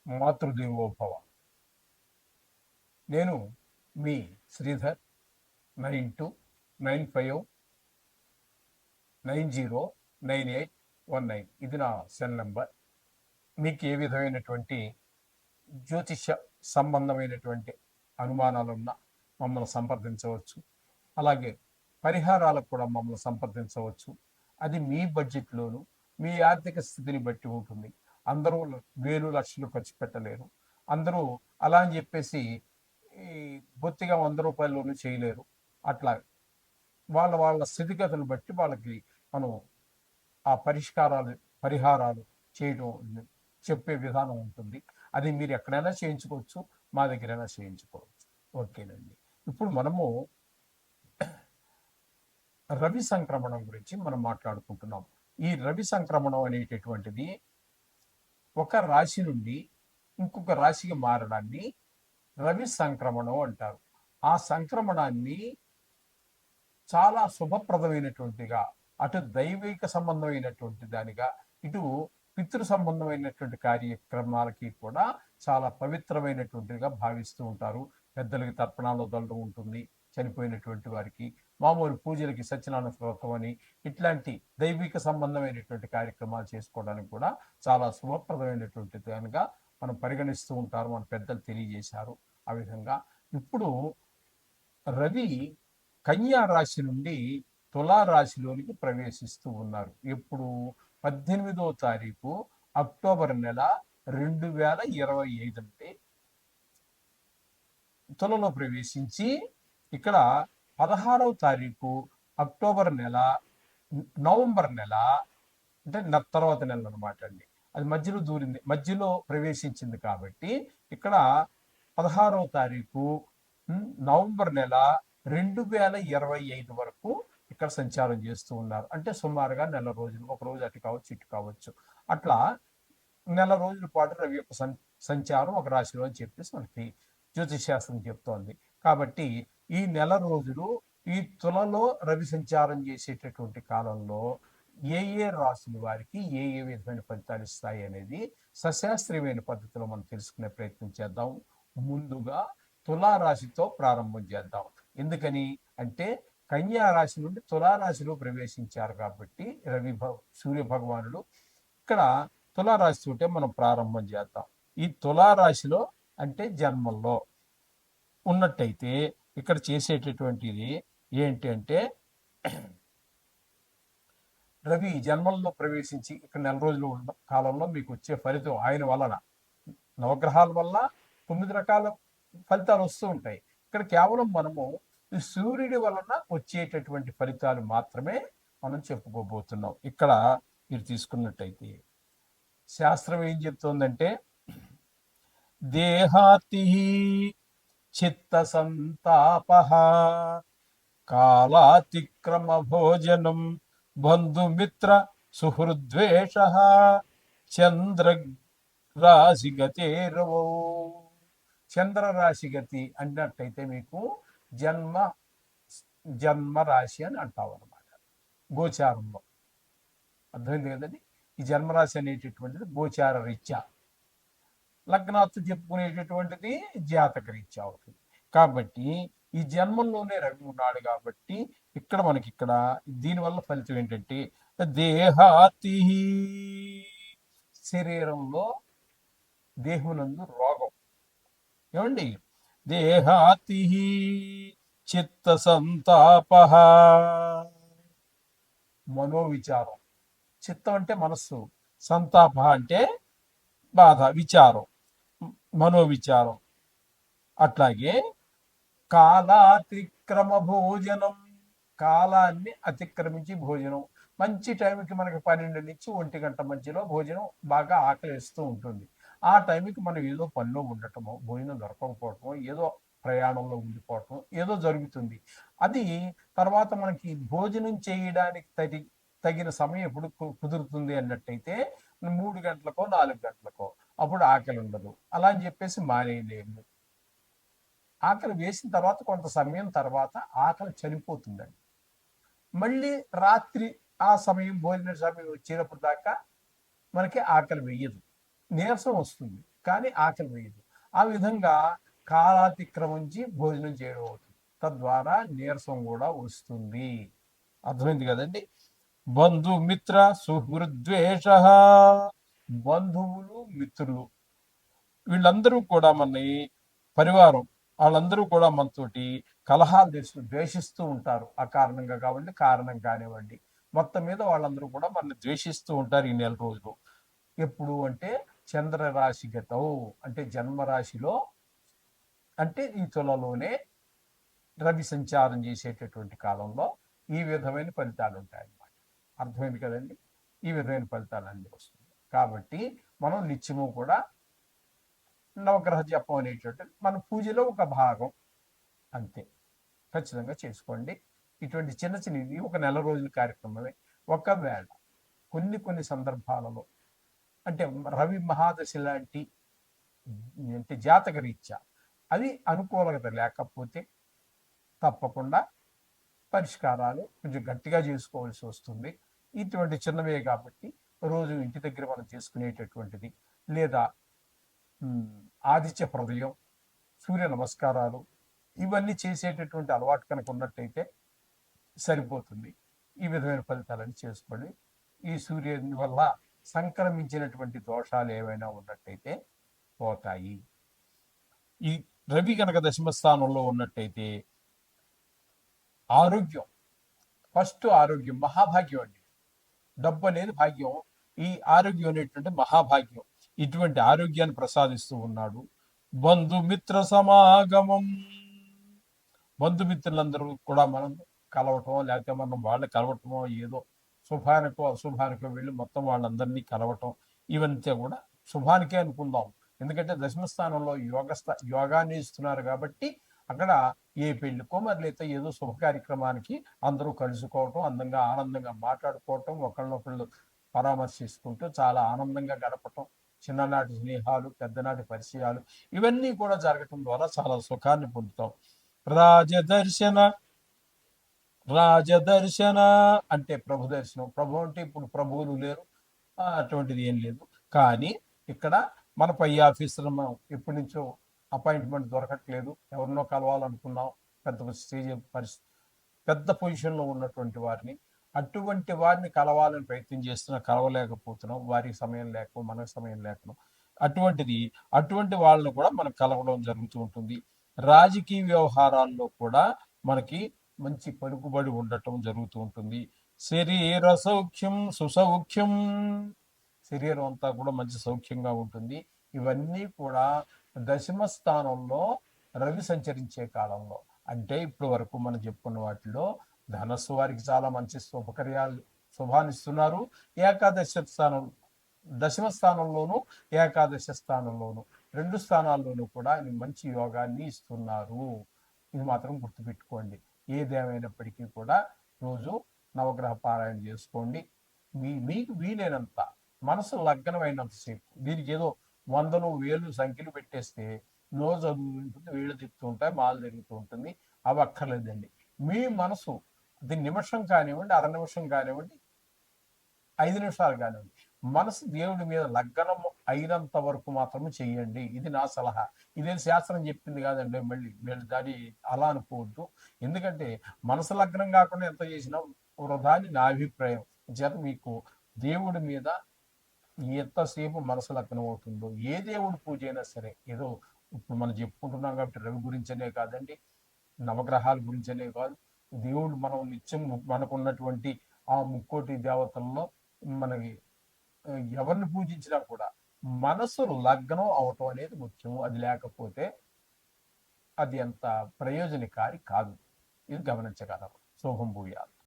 మాతృదేవోభవ. నేను మీ శ్రీధర్. 9295909819 ఇది నా సెల్ నెంబర్. మీకు ఏ విధమైనటువంటి జ్యోతిష సంబంధమైనటువంటి అనుమానాలున్నా మమ్మల్ని సంప్రదించవచ్చు. అలాగే పరిహారాలకు కూడా మమ్మల్ని సంప్రదించవచ్చు. అది మీ బడ్జెట్లోను మీ ఆర్థిక స్థితిని బట్టి ఉంటుంది. అందరూ వేలు లక్షలు ఖర్చు పెట్టలేరు. అందరూ అలా అని చెప్పేసి బొత్తిగా 100 రూపాయల్లోనూ చేయలేరు. అట్లా వాళ్ళ వాళ్ళ స్థితిగతులను బట్టి వాళ్ళకి మనం ఆ పరిహారాలు చేయడం చెప్పే విధానం ఉంటుంది. అది మీరు ఎక్కడైనా చేయించుకోవచ్చు, మా దగ్గరైనా చేయించుకోవచ్చు. ఓకేనండి. ఇప్పుడు మనము రవి సంక్రమణం గురించి మనం మాట్లాడుకుంటున్నాం. ఈ రవి సంక్రమణం అనేటటువంటిది ఒక రాశి నుండి ఇంకొక రాశికి మారడాన్ని రవి సంక్రమణం అంటారు. ఆ సంక్రమణాన్ని చాలా శుభప్రదమైనటువంటిగా, అటు దైవిక సంబంధమైనటువంటి దానిగా, ఇటు పితృ సంబంధమైనటువంటి కార్యక్రమాలకి కూడా చాలా పవిత్రమైనటువంటిగా భావిస్తూ ఉంటారు. పెద్దలకి తర్పణాలు వదలడం ఉంటుంది, చనిపోయినటువంటి వారికి మామూలు పూజలకి సత్యనారాయణ వ్రతం అని ఇట్లాంటి దైవిక సంబంధమైనటువంటి కార్యక్రమాలు చేసుకోవడానికి కూడా చాలా శుభప్రదమైనటువంటి దానిగా మనం పరిగణిస్తూ ఉంటారు. మన పెద్దలు తెలియజేశారు ఆ విధంగా. ఇప్పుడు రవి కన్యా రాశి నుండి తులారాశిలోనికి ప్రవేశిస్తూ ఉన్నారు. ఎప్పుడు 18వ తారీఖు అక్టోబర్ నెల 2025 అంటే తులలో ప్రవేశించి ఇక్కడ 16వ తారీఖు అక్టోబర్ నెల నవంబర్ నెల అంటే తర్వాత నెల అనమాట అండి. అది మధ్యలో దూరింది, మధ్యలో ప్రవేశించింది కాబట్టి ఇక్కడ 16వ తారీఖు నవంబర్ నెల 2025 వరకు ఇక్కడ సంచారం చేస్తూ ఉన్నారు. అంటే సుమారుగా నెల రోజులు, ఒక రోజు అటు కావచ్చు ఇటు కావచ్చు, అట్లా నెల రోజుల పాటు రవి యొక్క సంచారం ఒక రాశిలో అని చెప్పేసి మనకి జ్యోతిష్ శాస్త్రం చెప్తోంది. కాబట్టి ఈ నెల రోజులు ఈ తులలో రవి సంచారం చేసేటటువంటి కాలంలో ఏ ఏ రాశుల వారికి ఏ ఏ విధమైన ఫలితాలు ఇస్తాయి అనేది సశాస్త్రీయమైన పద్ధతిలో మనం తెలుసుకునే ప్రయత్నం చేద్దాం. ముందుగా తులారాశితో ప్రారంభం చేద్దాం. ఎందుకని అంటే కన్యా రాశి నుండి తులారాశిలో ప్రవేశించారు కాబట్టి సూర్య భగవానుడు ఇక్కడ తులారాశి తోటే మనం ప్రారంభం చేద్దాం. ఈ తులారాశిలో అంటే జన్మల్లో ఉన్నట్టయితే ఇక్కడ చేసేటటువంటిది ఏంటి అంటే రవి జన్మల్లో ప్రవేశించి ఇక్కడ నెల రోజులు ఉన్న కాలంలో మీకు వచ్చే ఫలితం ఆయన వలన, నవగ్రహాల వల్ల 9 రకాల ఫలితాలు వస్తూ ఉంటాయి. ఇక్కడ కేవలం మనము సూర్యుడి వలన వచ్చేటటువంటి ఫలితాలు మాత్రమే మనం చెప్పుకోబోతున్నాం. ఇక్కడ మీరు తీసుకున్నట్టయితే శాస్త్రం ఏం చెప్తోందంటే దేహాతి చిత్త సంతాపః కాలాతిక్రమ భోజనం బంధుమిత్ర సుహృద్వేష చంద్రరాశిగతేరవో. చంద్రరాశిగతి అన్నట్టయితే మీకు జన్మ రాశి అని అంటావు అనమాట. గోచారంలో అర్థమైంది కదండి. ఈ జన్మరాశి అనేటటువంటిది గోచార రీత్యా, లగ్నాత్తు చెప్పుకునేటటువంటిది జాతక రీత్యా అవుతుంది. కాబట్టి ఈ జన్మంలోనే రవి ఉన్నాడు కాబట్టి ఇక్కడ మనకి ఇక్కడ దీనివల్ల ఫలితం ఏంటంటే దేహాతి, శరీరంలో దేహునందు రోగం. ఏమండి, దేహాతి చిత్త సంతాపః, మనోవిచారం. చిత్తం అంటే మనస్సు, సంతాప అంటే బాధ, విచారం, మనోవిచారం. అట్లాగే కాలాతిక్రమ భోజనం, కాలాన్ని అతిక్రమించి భోజనం. మంచి టైంకి మనకి 12 నుంచి 1 గంట మధ్యలో భోజనం బాగా ఆకలిస్తూ ఉంటుంది. ఆ టైంకి మనం ఏదో పనిలో ఉండటమో, భోజనం దొరకకపోవటమో, ఏదో ప్రయాణంలో ఉండిపోవటం ఏదో జరుగుతుంది. అది తర్వాత మనకి భోజనం చేయడానికి తగిన సమయం ఎప్పుడు కుదురుతుంది అన్నట్టయితే 3 గంటలకో 4 గంటలకో, అప్పుడు ఆకలి ఉండదు. అలా అని చెప్పేసి మానేయలేము. ఆకలి వేసిన తర్వాత కొంత సమయం తర్వాత ఆకలి చనిపోతుందండి. మళ్ళీ రాత్రి ఆ సమయం, భోజన సమయం వచ్చేటప్పుడు దాకా మనకి ఆకలి వేయదు, నీరసం వస్తుంది. కానీ ఆకలి వేయదు. ఆ విధంగా కాలాతిక్రమించి భోజనం చేయడం అవుతుంది. తద్వారా నీరసం కూడా వస్తుంది. అర్థమైంది కదండి. బంధుమిత్ర సుహృద్వేష, బంధువులు మిత్రులు వీళ్ళందరూ కూడా మన పరివారం, వాళ్ళందరూ కూడా మనతోటి కలహాలు ద్వేషిస్తూ ఉంటారు. ఆ కారణంగా కావండి, కారణం కానివ్వండి, మొత్తం మీద వాళ్ళందరూ కూడా మనల్ని ద్వేషిస్తూ ఉంటారు ఈ నెల రోజులు. ఎప్పుడు అంటే చంద్రరాశిగతం, అంటే జన్మరాశిలో, అంటే ఈ తులలోనే రవి సంచారం చేసేటటువంటి కాలంలో ఈ విధమైన ఫలితాలు ఉంటాయన్నమాట. అర్థమైంది కదండి. ఈ విధమైన ఫలితాలు అన్నీ వస్తుంది. కాబట్టి మనం నిత్యము కూడా నవగ్రహ జపం అనేటటువంటి మన పూజలో ఒక భాగం, అంతే. ఖచ్చితంగా చేసుకోండి. ఇటువంటి చిన్న చిన్నవి ఒక నెల రోజుల కార్యక్రమమే. ఒకవేళ కొన్ని సందర్భాలలో అంటే రవి మహాదశ లాంటి అంటే జాతక రీత్యా అది అనుకూలత లేకపోతే తప్పకుండా పరిష్కారాలు కొంచెం గట్టిగా చేసుకోవాల్సి వస్తుంది. ఇటువంటి చిన్నవే కాబట్టి రోజు ఇంటి దగ్గర మనం చేసుకునేటటువంటిది, లేదా ఆదిత్య హృదయం, సూర్య నమస్కారాలు, ఇవన్నీ చేసేటటువంటి అలవాటు కనుక ఉన్నట్టయితే సరిపోతుంది. ఈ విధమైన ఫలితాలని చేసుకోండి. ఈ సూర్యుని వల్ల సంక్రమించినటువంటి దోషాలు ఏవైనా ఉన్నట్టయితే పోతాయి. ఈ రవి కనుక దశమ స్థానంలో ఉన్నట్టయితే ఆరోగ్యం, ఫస్ట్ ఆరోగ్యం మహాభాగ్యం అండి. డబ్బు అనేది భాగ్యం, ఈ ఆరోగ్యం అనేటువంటి మహాభాగ్యం. ఇటువంటి ఆరోగ్యాన్ని ప్రసాదిస్తూ ఉన్నాడు. బంధుమిత్ర సమాగమం, బంధుమిత్రులందరూ కూడా మనం కలవటం, లేకపోతే మనం వాళ్ళని కలవటమో, ఏదో శుభానికో అశుభానికో వెళ్ళి మొత్తం వాళ్ళందరినీ కలవటం, ఇవంతా కూడా శుభానికే అనుకుందాం. ఎందుకంటే దశమ స్థానంలో యోగాన్ని ఇస్తున్నారు కాబట్టి అక్కడ ఏ పెళ్లికో మరి లేదా ఏదో శుభ కార్యక్రమానికి అందరూ కలుసుకోవటం, అందంగా ఆనందంగా మాట్లాడుకోవటం, ఒకళ్ళనొకళ్ళు పరామర్శిస్తుంటూ చాలా ఆనందంగా గడపటం, చిన్ననాటి స్నేహాలు, పెద్దనాటి పరిచయాలు, ఇవన్నీ కూడా జరగటం ద్వారా చాలా సుఖాన్ని పొందుతాం. రాజదర్శన, రాజదర్శన అంటే ప్రభు దర్శనం. ప్రభు అంటే ఇప్పుడు ప్రభువులు లేరు, అటువంటిది ఏం లేదు. కానీ ఇక్కడ మన పై ఆఫీసులో మనం ఎప్పటి నుంచో అపాయింట్మెంట్ దొరకట్లేదు, ఎవరినో కలవాలనుకున్నాం, పెద్ద పొజిషన్లో ఉన్నటువంటి వారిని, అటువంటి వారిని కలవాలని ప్రయత్నం చేస్తున్నా కలవలేకపోతున్నాం, వారికి సమయం లేక మనకు సమయం లేక. అటువంటి వాళ్ళను కూడా మనం కలవడం జరుగుతూ ఉంటుంది. రాజకీయ వ్యవహారాల్లో కూడా మనకి మంచి పలుకుబడి ఉండటం జరుగుతూ ఉంటుంది. శరీర సౌఖ్యం సుసౌఖ్యం, శరీరం అంతా కూడా మంచి సౌఖ్యంగా ఉంటుంది. ఇవన్నీ కూడా దశమ స్థానంలో రవి సంచరించే కాలంలో, అంటే ఇప్పటి వరకు మనం చెప్పుకున్న వాటిలో ధనస్సు వారికి చాలా మంచి శుభాన్ని ఇస్తున్నారు. ఏకాదశ స్థానం, దశమ స్థానంలోను ఏకాదశ స్థానంలోను, రెండు స్థానాల్లోనూ కూడా మంచి యోగాన్ని ఇస్తున్నారు. ఇది మాత్రం గుర్తుపెట్టుకోండి. ఏదేమైనప్పటికీ కూడా రోజు నవగ్రహ పారాయణ చేసుకోండి. మీకు వీలైనంత, మనసు లగ్నమైనంతసేపు. దీనికి ఏదో 100, 1000 సంఖ్యలు పెట్టేస్తే నో చదువు ఉంటుంది, వీళ్ళు తిప్పుతూ ఉంటాయి, మాలు తిరుగుతూ ఉంటుంది. అవి అక్కర్లేదండి. మీ మనసు అది నిమిషం కానివ్వండి, అర నిమిషం కానివ్వండి, 5 నిమిషాలు కానివ్వండి, మనసు దేవుడి మీద లగ్నం అయినంత వరకు మాత్రమే చెయ్యండి. ఇది నా సలహా. ఇదేం శాస్త్రం చెప్పింది కాదండి. మళ్ళీ దాన్ని అలా అనుకోవద్దు. ఎందుకంటే మనసు లగ్నం కాకుండా ఎంత చేసినా వృధా అని నా అభిప్రాయం. చేత మీకు దేవుడి మీద ఎంతసేపు మనసు లగ్నం అవుతుందో, ఏ దేవుడి పూజ అయినా సరే, ఏదో ఇప్పుడు మనం చెప్పుకుంటున్నాం కాబట్టి రవి గురించనే కాదండి, నవగ్రహాల గురించనే కాదు, దేవుడు మనం నిత్యం మనకున్నటువంటి ఆ ముక్కోటి దేవతల్లో మనకి ఎవరిని పూజించినా కూడా మనసు లగ్నం అవటం అనేది ముఖ్యం. అది లేకపోతే అది అంత ప్రయోజనకారి కాదు. ఇది గమనించగలరు. శుభం భూయాలు.